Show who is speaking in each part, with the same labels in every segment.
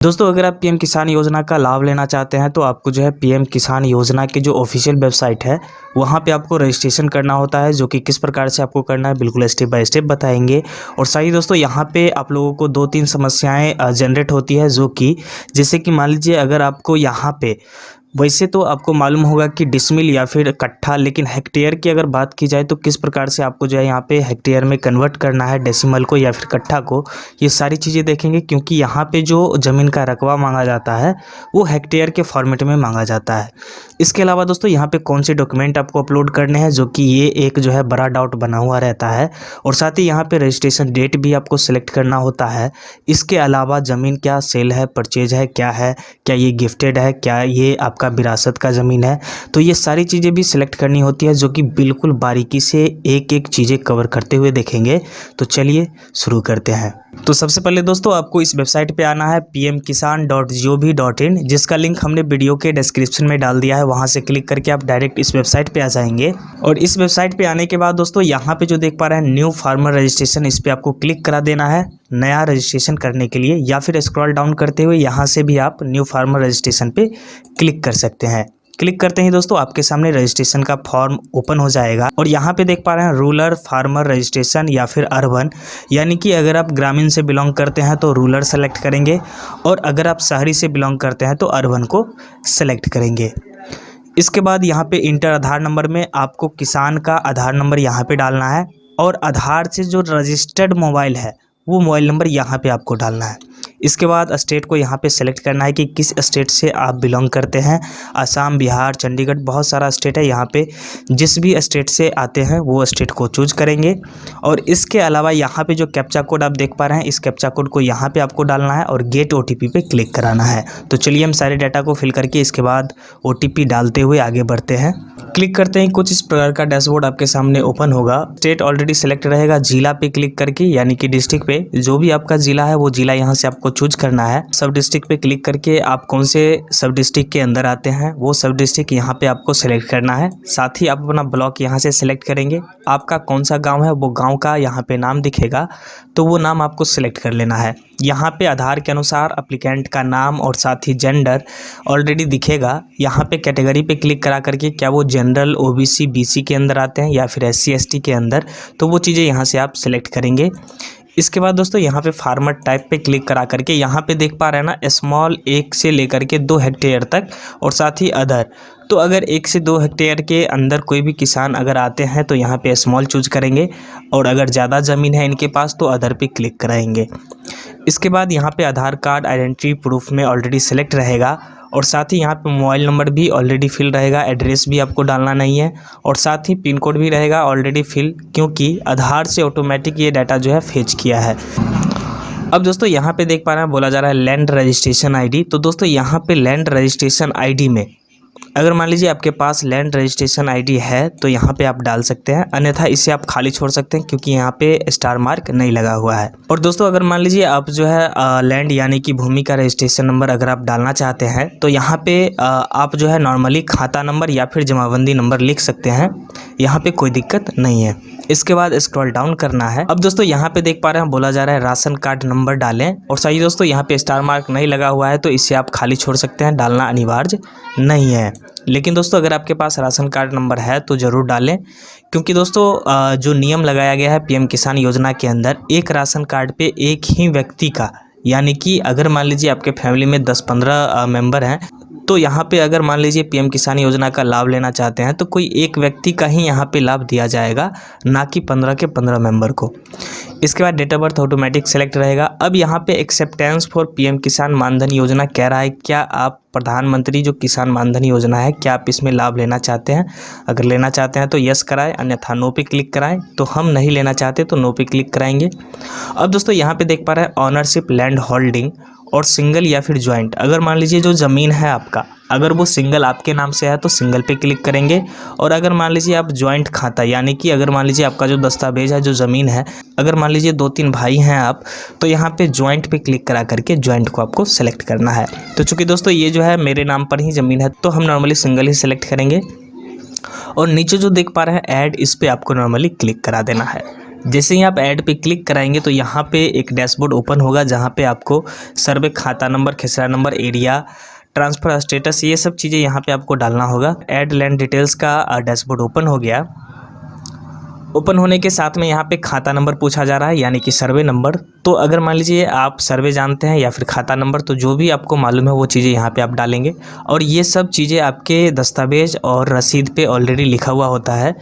Speaker 1: दोस्तों अगर आप पीएम किसान योजना का लाभ लेना चाहते हैं तो आपको जो है पीएम किसान योजना की जो ऑफिशियल वेबसाइट है वहाँ पे आपको रजिस्ट्रेशन करना होता है, जो कि किस प्रकार से आपको करना है बिल्कुल स्टेप बाय स्टेप बताएंगे। और सही दोस्तों, यहाँ पे आप लोगों को 2-3 समस्याएं जनरेट होती है, जो कि जैसे कि मान लीजिए अगर आपको यहाँ पे वैसे तो आपको मालूम होगा कि डिसमिल या फिर कट्ठा, लेकिन हेक्टेयर की अगर बात की जाए तो किस प्रकार से आपको जो है यहाँ पे हेक्टेयर में कन्वर्ट करना है, डेसिमल को या फिर कट्ठा को, ये सारी चीज़ें देखेंगे। क्योंकि यहाँ पे जो ज़मीन का रकबा मांगा जाता है वो हेक्टेयर के फॉर्मेट में मांगा जाता है। इसके अलावा दोस्तों यहाँ पे कौन से डॉक्यूमेंट आपको अपलोड करने हैं, जो कि ये एक जो है बड़ा डाउट बना हुआ रहता है। और साथ ही यहाँ पे रजिस्ट्रेशन डेट भी आपको सिलेक्ट करना होता है। इसके अलावा ज़मीन क्या सेल है, परचेज है, क्या ये गिफ्टेड है, क्या ये आपका विरासत का ज़मीन है, तो ये सारी चीज़ें भी सिलेक्ट करनी होती है, जो कि बिल्कुल बारीकी से एक एक चीज़ें कवर करते हुए देखेंगे। तो चलिए शुरू करते हैं। तो सबसे पहले दोस्तों आपको इस वेबसाइट पे आना है pmkisan.gov.in, जिसका लिंक हमने वीडियो के डिस्क्रिप्शन में डाल दिया है। वहां से क्लिक करके आप डायरेक्ट इस वेबसाइट पे आ जाएंगे। और इस वेबसाइट पे आने के बाद दोस्तों यहाँ पे जो देख पा रहे हैं न्यू फार्मर रजिस्ट्रेशन, इस पे आपको क्लिक करा देना है नया रजिस्ट्रेशन करने के लिए, या फिर स्क्रॉल डाउन करते हुए यहाँ से भी आप न्यू फार्मर रजिस्ट्रेशन पे क्लिक कर सकते हैं। क्लिक करते ही दोस्तों आपके सामने रजिस्ट्रेशन का फॉर्म ओपन हो जाएगा। और यहाँ पे देख पा रहे हैं रूरल फार्मर रजिस्ट्रेशन या फिर अर्बन, यानी कि अगर आप ग्रामीण से बिलोंग करते हैं तो रूरल सेलेक्ट करेंगे, और अगर आप शहरी से बिलोंग करते हैं तो अर्बन को सेलेक्ट करेंगे। इसके बाद यहाँ पे इंटर आधार नंबर में आपको किसान का आधार नंबर यहाँ पे डालना है, और आधार से जो रजिस्टर्ड मोबाइल है वो मोबाइल नंबर यहाँ पे आपको डालना है। इसके बाद स्टेट को यहाँ पे सेलेक्ट करना है कि किस स्टेट से आप बिलोंग करते हैं। असम, बिहार, चंडीगढ़, बहुत सारा स्टेट है यहाँ पे, जिस भी स्टेट से आते हैं वो स्टेट को चूज करेंगे। और इसके अलावा यहाँ पे जो कैप्चा कोड आप देख पा रहे हैं, इस कैप्चा कोड को यहाँ पे आपको डालना है और गेट ओटीपी पे क्लिक कराना है। तो चलिए हम सारे डाटा को फिल करके इसके बाद ओटीपी डालते हुए आगे बढ़ते हैं। क्लिक करते ही कुछ इस प्रकार का डैशबोर्ड आपके सामने ओपन होगा। स्टेट ऑलरेडी सेलेक्ट रहेगा, जिला पे क्लिक करके यानी कि डिस्ट्रिक्ट पे, जो भी आपका जिला है वो जिला यहाँ से आपको चूज करना है। सब डिस्ट्रिक्ट पे क्लिक करके आप कौन से सब डिस्ट्रिक्ट के अंदर आते हैं वो सब डिस्ट्रिक्ट यहाँ पे आपको सेलेक्ट करना है। साथ ही आप अपना ब्लॉक यहाँ से सेलेक्ट करेंगे। आपका कौन सा गाँव है वो गाँव का यहाँ पे नाम दिखेगा, तो वो नाम आपको सेलेक्ट कर लेना है। यहाँ पे आधार के अनुसार एप्लीकेंट का नाम और साथ ही जेंडर ऑलरेडी दिखेगा। यहाँ पे कैटेगरी पे क्लिक करा करके क्या वो जनरल, ओबीसी, बीसी के अंदर आते हैं या फिर एससी एसटी के अंदर, तो वो चीज़ें यहाँ से आप सेलेक्ट करेंगे। इसके बाद दोस्तों यहाँ पे फार्मर टाइप पे क्लिक करा करके यहाँ पे देख पा रहे हैं ना स्मॉल 1 से लेकर के 2 हेक्टेयर तक, और साथ ही अदर। तो अगर 1 से 2 हेक्टेयर के अंदर कोई भी किसान अगर आते हैं तो यहाँ पे स्मॉल चूज करेंगे, और अगर ज़्यादा ज़मीन है इनके पास तो अदर पे क्लिक कराएंगे। इसके बाद यहाँ पे आधार कार्ड आइडेंटिटी प्रूफ में ऑलरेडी सेलेक्ट रहेगा, और साथ ही यहाँ पे मोबाइल नंबर भी ऑलरेडी फिल रहेगा, एड्रेस भी आपको डालना नहीं है, और साथ ही पिन कोड भी रहेगा ऑलरेडी फिल, क्योंकि आधार से ऑटोमेटिक ये डाटा जो है फेच किया है। अब दोस्तों यहाँ पे देख पा रहे हैं बोला जा रहा है लैंड रजिस्ट्रेशन आईडी। तो दोस्तों यहाँ पे लैंड रजिस्ट्रेशन आईडी में अगर मान लीजिए आपके पास लैंड रजिस्ट्रेशन आईडी है तो यहाँ पे आप डाल सकते हैं, अन्यथा इसे आप खाली छोड़ सकते हैं क्योंकि यहाँ पे स्टार मार्क नहीं लगा हुआ है। और दोस्तों अगर मान लीजिए आप जो है लैंड यानी कि भूमि का रजिस्ट्रेशन नंबर अगर आप डालना चाहते हैं तो यहाँ पे आप जो है नॉर्मली खाता नंबर या फिर जमाबंदी नंबर लिख सकते हैं, यहाँ पे कोई दिक्कत नहीं है। इसके बाद स्क्रॉल डाउन करना है। अब दोस्तों यहाँ पे देख पा रहे हैं बोला जा रहा है राशन कार्ड नंबर डालें, और सही दोस्तों यहाँ पे स्टार मार्क नहीं लगा हुआ है तो इसे आप खाली छोड़ सकते हैं, डालना अनिवार्य नहीं है। लेकिन दोस्तों अगर आपके पास राशन कार्ड नंबर है तो ज़रूर डालें, क्योंकि दोस्तों जो नियम लगाया गया है पीएम किसान योजना के अंदर, एक राशन कार्ड पे एक ही व्यक्ति का, यानी कि अगर मान लीजिए आपके फैमिली में 10-15 मेंबर हैं तो यहाँ पे अगर मान लीजिए पीएम किसान योजना का लाभ लेना चाहते हैं तो कोई एक व्यक्ति का ही यहाँ पे लाभ दिया जाएगा, ना कि 15 के 15 मेंबर को। इसके बाद date of birth automatic select रहेगा। अब यहाँ पे एक्सेप्टेंस फॉर पीएम किसान मानधन योजना कह रहा है, क्या आप प्रधानमंत्री जो किसान मानधन योजना है क्या आप इसमें लाभ लेना चाहते हैं? अगर लेना चाहते हैं तो यस कराएं, अन्यथा नो पे क्लिक कराएं। तो हम नहीं लेना चाहते तो नो पे क्लिक कराएंगे। अब दोस्तों यहाँ पे देख पा रहे हैं ऑनरशिप, लैंड होल्डिंग और सिंगल या फिर ज्वाइंट। अगर मान लीजिए जो ज़मीन है आपका अगर वो सिंगल आपके नाम से है तो सिंगल पे क्लिक करेंगे, और अगर मान लीजिए आप ज्वाइंट खाता, यानी कि अगर मान लीजिए आपका जो दस्तावेज है, जो ज़मीन है, अगर मान लीजिए 2-3 भाई हैं आप, तो यहाँ पे ज्वाइंट पे क्लिक करा करके ज्वाइंट को आपको सेलेक्ट करना है। तो चूँकि दोस्तों ये जो है मेरे नाम पर ही ज़मीन है तो हम नॉर्मली सिंगल ही सेलेक्ट करेंगे। और नीचे जो देख पा रहे हैं ऐड, इस पर आपको नॉर्मली क्लिक करा देना है। जैसे ही आप ऐड पे क्लिक कराएंगे तो यहाँ पे एक डैशबोर्ड ओपन होगा जहाँ पे आपको सर्वे खाता नंबर, खेसरा नंबर, एरिया, ट्रांसफ़र स्टेटस, ये सब चीज़ें यहाँ पे आपको डालना होगा। ऐड लैंड डिटेल्स का डैशबोर्ड ओपन हो गया। ओपन होने के साथ में यहाँ पे खाता नंबर पूछा जा रहा है, यानी कि सर्वे नंबर। तो अगर मान लीजिए आप सर्वे जानते हैं या फिर खाता नंबर, तो जो भी आपको मालूम है वो चीज़ें यहाँ पे आप डालेंगे। और ये सब चीज़ें आपके दस्तावेज और रसीद पे ऑलरेडी लिखा हुआ होता है,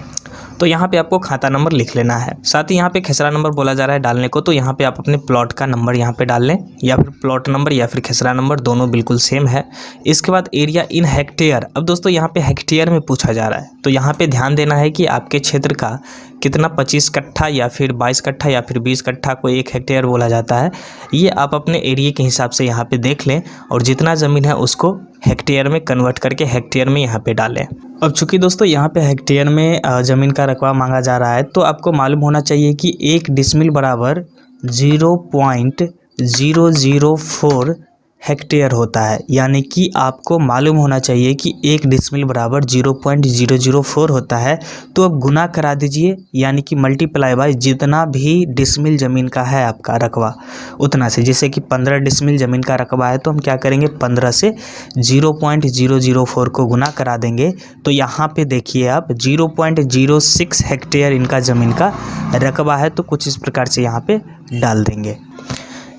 Speaker 1: तो यहाँ पे आपको खाता नंबर लिख लेना है। साथ ही यहाँ पे खेसरा नंबर बोला जा रहा है डालने को, तो यहाँ पे आप अपने प्लॉट का नंबर यहाँ पे डाल लें, या फिर प्लॉट नंबर या फिर खेसरा नंबर, दोनों बिल्कुल सेम है। इसके बाद एरिया इन हेक्टेयर। अब दोस्तों यहाँ पे हेक्टेयर में पूछा जा रहा है, तो यहाँ पे ध्यान देना है कि आपके क्षेत्र का कितना 25 कट्ठा या फिर 22 कट्ठा या फिर 20 कट्ठा को 1 हेक्टेयर बोला जाता है। ये आप अपने एरिया के हिसाब से यहाँ पे देख लें, और जितना ज़मीन है उसको हेक्टेयर में कन्वर्ट करके हेक्टेयर में यहाँ पे डालें। अब चूँकि दोस्तों यहाँ पे हेक्टेयर में ज़मीन का रकबा मांगा जा रहा है, तो आपको मालूम होना चाहिए कि 1 डिसमिल बराबर 0.004 हेक्टेयर होता है। यानी कि आपको मालूम होना चाहिए कि 1 डिसमिल बराबर 0.004 होता है। तो अब गुना करा दीजिए, यानी कि मल्टीप्लाई बाय जितना भी डिसमिल ज़मीन का है आपका रकबा उतना से। जैसे कि 15 डिसमिल ज़मीन का रकबा है, तो हम क्या करेंगे, 15 से 0.004 को गुना करा देंगे। तो यहाँ पे देखिए आप 0.06 हेक्टेयर इनका ज़मीन का रकबा है। तो कुछ इस प्रकार से यहाँ पे डाल देंगे।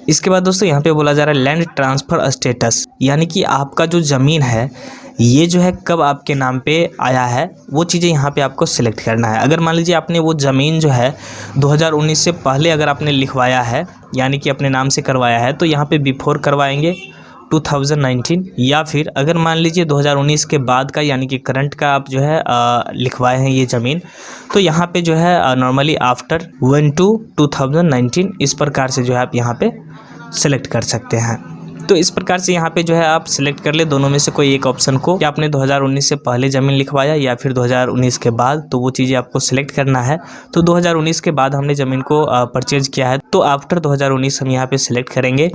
Speaker 1: इसके बाद दोस्तों यहाँ पे बोला जा रहा है लैंड ट्रांसफ़र स्टेटस, यानी कि आपका जो ज़मीन है ये जो है कब आपके नाम पे आया है, वो चीज़ें यहाँ पे आपको सिलेक्ट करना है। अगर मान लीजिए आपने वो ज़मीन जो है 2019 से पहले अगर आपने लिखवाया है, यानी कि अपने नाम से करवाया है, तो यहाँ पे बिफोर करवाएंगे 2019। या फिर अगर मान लीजिए 2019 के बाद का, यानी कि करंट का आप जो है लिखवाए हैं ये ज़मीन, तो यहाँ पे जो है नॉर्मली आफ्टर 1/2/2019 इस प्रकार से जो है आप यहाँ पे सेलेक्ट कर सकते हैं। तो इस प्रकार से यहाँ पे जो है आप सिलेक्ट कर ले दोनों में से कोई एक ऑप्शन को, कि आपने 2019 से पहले ज़मीन लिखवाया या फिर 2019 के बाद, तो वो चीज़ें आपको सिलेक्ट करना है। तो 2019 के बाद हमने ज़मीन को परचेज़ किया है, तो आफ्टर 2019 हम यहाँ पे सिलेक्ट करेंगे।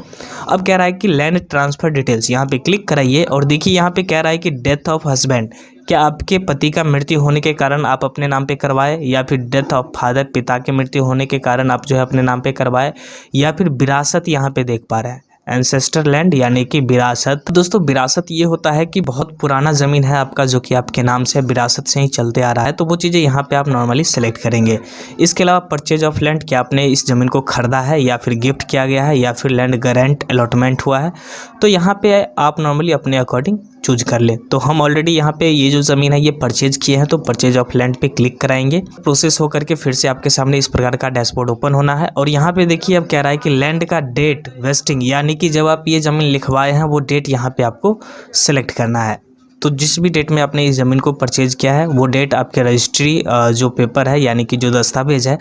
Speaker 1: अब कह रहा है कि लैंड ट्रांसफ़र डिटेल्स, यहाँ पे क्लिक कराइए और देखिए यहाँ पे कह रहा है कि डेथ ऑफ हस्बैंड, क्या आपके पति का मृत्यु होने के कारण आप अपने नाम पे करवाए, या फिर डेथ ऑफ फादर, पिता के मृत्यु होने के कारण आप जो है अपने नाम पे करवाए, या फिर विरासत यहाँ पे देख पा रहे हैं एंसेस्टर लैंड, यानी कि विरासत। दोस्तों विरासत ये होता है कि बहुत पुराना ज़मीन है आपका जो कि आपके नाम से विरासत से ही चलते आ रहा है, तो वो चीज़ें यहाँ पे आप नॉर्मली सेलेक्ट करेंगे। इसके अलावा परचेज ऑफ लैंड, क्या आपने इस ज़मीन को खरीदा है या फिर गिफ्ट किया गया है, या फिर लैंड गारंट अलॉटमेंट हुआ है, तो यहाँ पे आप नॉर्मली अपने अकॉर्डिंग चूज कर ले। तो हम ऑलरेडी यहाँ पे ये जो ज़मीन है ये परचेज किए हैं, तो परचेज ऑफ लैंड पे क्लिक कराएंगे। प्रोसेस हो करके फिर से आपके सामने इस प्रकार का डैशबोर्ड ओपन होना है, और यहाँ पे देखिए अब कह रहा है कि लैंड का डेट वेस्टिंग, यानी कि जब आप ये ज़मीन लिखवाए हैं वो डेट यहाँ पे आपको सेलेक्ट करना है। तो जिस भी डेट में आपने इस ज़मीन को परचेज किया है वो डेट आपके रजिस्ट्री जो पेपर है, यानी कि जो दस्तावेज है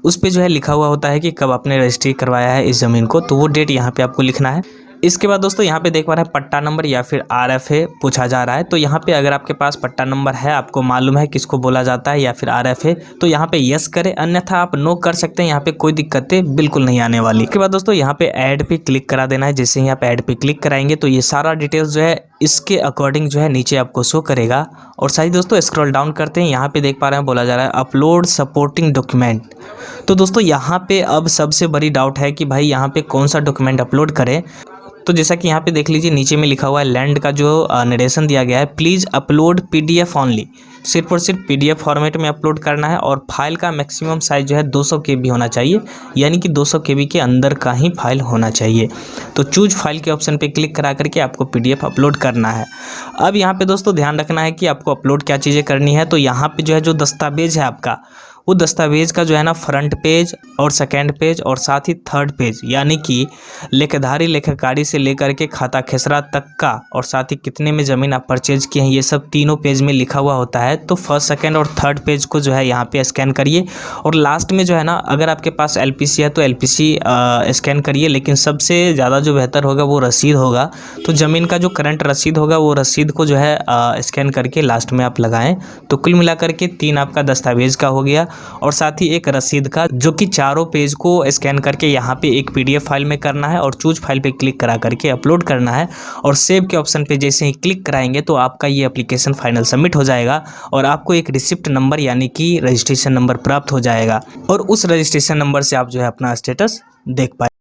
Speaker 1: उस पे जो है लिखा हुआ होता है कि कब आपने रजिस्ट्री करवाया है इस ज़मीन को, तो वो डेट यहाँ पे आपको लिखना है। इसके बाद दोस्तों यहाँ पे देख पा रहे हैं पट्टा नंबर या फिर RFA पूछा जा रहा है। तो यहाँ पे अगर आपके पास पट्टा नंबर है, आपको मालूम है किसको बोला जाता है, या फिर RFA, तो यहाँ पे यस करें, अन्यथा आप नो कर सकते हैं। यहाँ पे कोई दिक्कतें बिल्कुल नहीं आने वाली। इसके बाद दोस्तों यहाँ पे ऐड पे क्लिक करा देना है। जैसे ही आप ऐड पे क्लिक कराएंगे तो ये सारा डिटेल्स जो है इसके अकॉर्डिंग जो है नीचे आपको शो करेगा। और साथ ही दोस्तों स्क्रॉल डाउन करते हैं, यहाँ पे देख पा रहे हैं बोला जा रहा है अपलोड सपोर्टिंग डॉक्यूमेंट। तो दोस्तों यहाँ पे अब सबसे बड़ी डाउट है कि भाई यहाँ पे कौन सा डॉक्यूमेंट अपलोड करें। तो जैसा कि यहाँ पे देख लीजिए नीचे में लिखा हुआ है लैंड का जो नरेशन दिया गया है, प्लीज़ अपलोड PDF ओनली, सिर्फ और सिर्फ PDF फॉर्मेट में अपलोड करना है। और फाइल का मैक्सिमम साइज़ जो है 200 KB होना चाहिए, यानी कि 200 KB के अंदर का ही फाइल होना चाहिए। तो चूज फाइल के ऑप्शन पे क्लिक करा करके आपको PDF अपलोड करना है। अब यहाँ पे दोस्तों ध्यान रखना है कि आपको अपलोड क्या चीज़ें करनी है। तो यहाँ पे जो है जो दस्तावेज है आपका, वो दस्तावेज का जो है ना फ्रंट पेज और सेकंड पेज और साथ ही थर्ड पेज, यानी कि लेखाधारी लेखाकारी से लेकर के खाता खेसरा तक का, और साथ ही कितने में ज़मीन आप परचेज किए हैं, ये सब तीनों पेज में लिखा हुआ होता है। तो फर्स्ट, सेकंड और थर्ड पेज को जो है यहाँ पे स्कैन करिए, और लास्ट में जो है ना अगर आपके पास LPC है तो LPC स्कैन करिए, लेकिन सबसे ज़्यादा जो बेहतर होगा वो रसीद होगा। तो ज़मीन का जो करंट रसीद होगा वो रसीद को जो है स्कैन करके लास्ट में आप लगाएँ। तो कुल मिला करके 3 आपका दस्तावेज का हो गया, और साथ ही एक रसीद का, जो कि चारों पेज को स्कैन करके यहाँ पे एक PDF फाइल में करना है और चूज फाइल पे क्लिक करा करके अपलोड करना है। और सेव के ऑप्शन पे जैसे ही क्लिक कराएंगे तो आपका ये एप्लीकेशन फाइनल सबमिट हो जाएगा और आपको एक रिसिप्ट नंबर यानी कि रजिस्ट्रेशन नंबर प्राप्त हो जाएगा और उस रजिस्ट्रेशन नंबर से आप जो है अपना स्टेटस देख पाए।